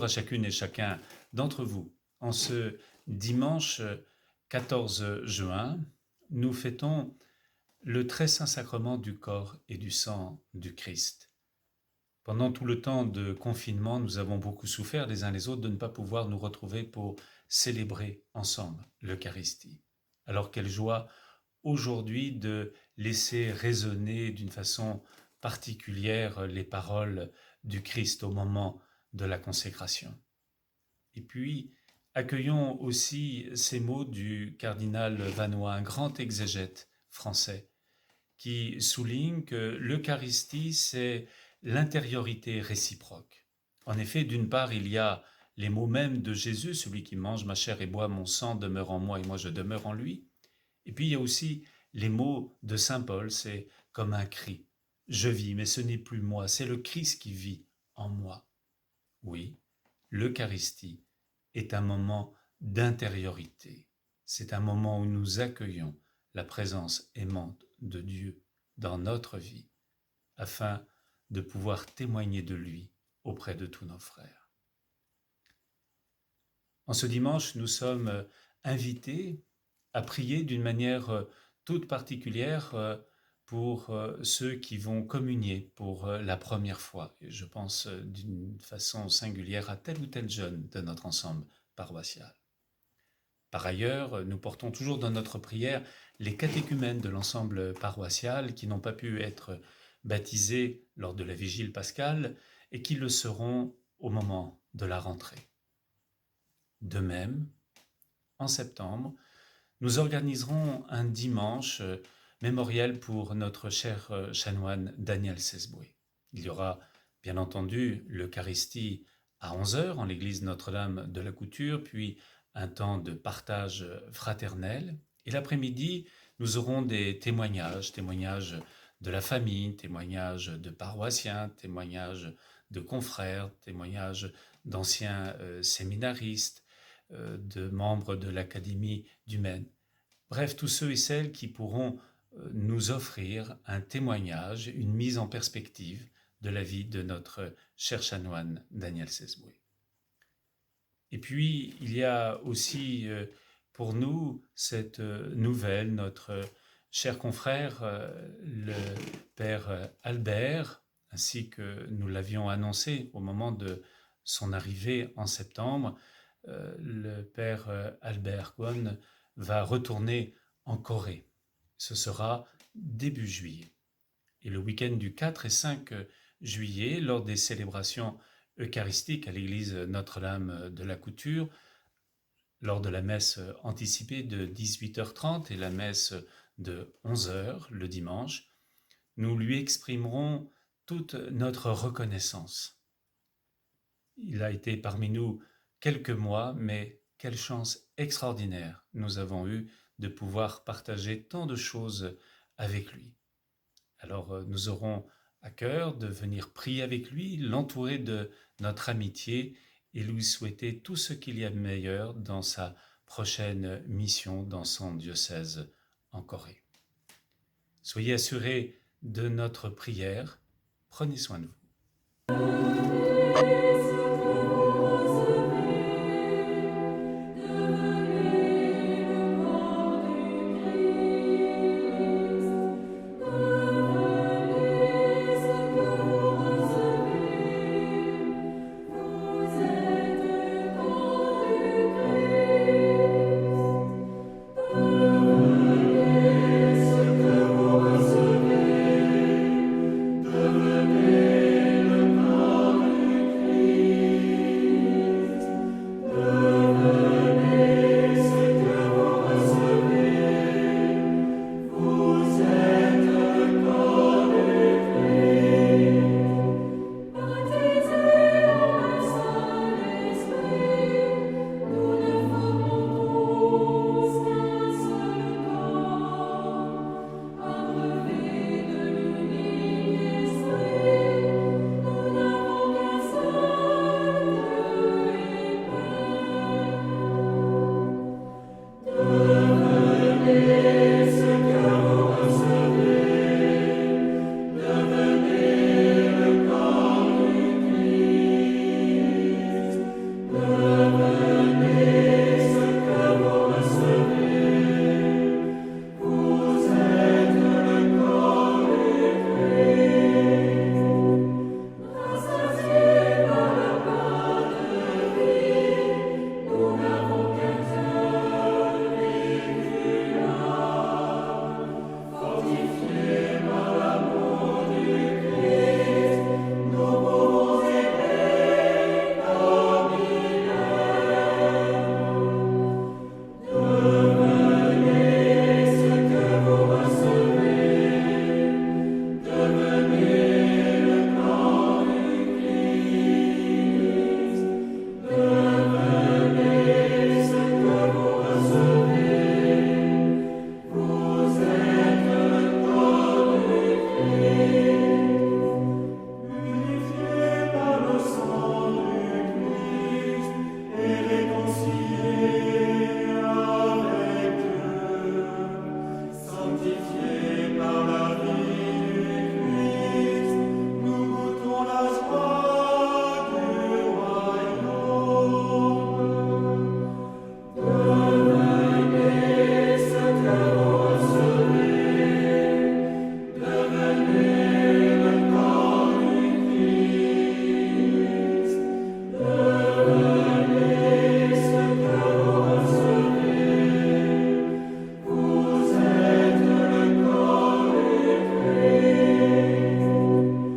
Bonjour à chacune et chacun d'entre vous. En ce dimanche 14 juin, nous fêtons le très saint sacrement du corps et du sang du Christ. Pendant tout le temps de confinement, nous avons beaucoup souffert les uns les autres de ne pas pouvoir nous retrouver pour célébrer ensemble l'Eucharistie. Alors quelle joie aujourd'hui de laisser résonner d'une façon particulière les paroles du Christ au moment de la consécration. Et puis, accueillons aussi ces mots du cardinal Vanois, un grand exégète français, qui souligne que l'Eucharistie, c'est l'intériorité réciproque. En effet, d'une part, il y a les mots mêmes de Jésus, celui qui mange ma chair et boit mon sang demeure en moi et moi je demeure en lui. Et puis il y a aussi les mots de Saint Paul, c'est comme un cri. Je vis, mais ce n'est plus moi, c'est le Christ qui vit en moi. Oui, l'Eucharistie est un moment d'intériorité. C'est un moment où nous accueillons la présence aimante de Dieu dans notre vie, afin de pouvoir témoigner de lui auprès de tous nos frères. En ce dimanche, nous sommes invités à prier d'une manière toute particulière pour ceux qui vont communier pour la première fois. Et je pense d'une façon singulière à tel ou tel jeune de notre ensemble paroissial. Par ailleurs, nous portons toujours dans notre prière les catéchumènes de l'ensemble paroissial qui n'ont pas pu être baptisés lors de la vigile pascale et qui le seront au moment de la rentrée. De même, en septembre, nous organiserons un dimanche mémorial pour notre cher chanoine Daniel Sesboué. Il y aura bien entendu l'Eucharistie à 11h en l'église Notre-Dame de la Couture, puis un temps de partage fraternel. Et l'après-midi, nous aurons des témoignages de la famille, témoignages de paroissiens, témoignages de confrères, témoignages d'anciens séminaristes, de membres de l'Académie du Maine. Bref, tous ceux et celles qui pourront nous offrir un témoignage, une mise en perspective de la vie de notre cher chanoine Daniel Sesboué. Et puis, il y a aussi pour nous cette nouvelle, notre cher confrère, le père Albert, ainsi que nous l'avions annoncé au moment de son arrivée en septembre, le père Albert Kwon va retourner en Corée. Ce sera début juillet. Et le week-end du 4 et 5 juillet, lors des célébrations eucharistiques à l'église Notre-Dame de la Couture, lors de la messe anticipée de 18h30 et la messe de 11h le dimanche, nous lui exprimerons toute notre reconnaissance. Il a été parmi nous quelques mois, mais quelle chance extraordinaire nous avons eue de pouvoir partager tant de choses avec lui. Alors nous aurons à cœur de venir prier avec lui, l'entourer de notre amitié et lui souhaiter tout ce qu'il y a de meilleur dans sa prochaine mission dans son diocèse en Corée. Soyez assurés de notre prière, prenez soin de vous.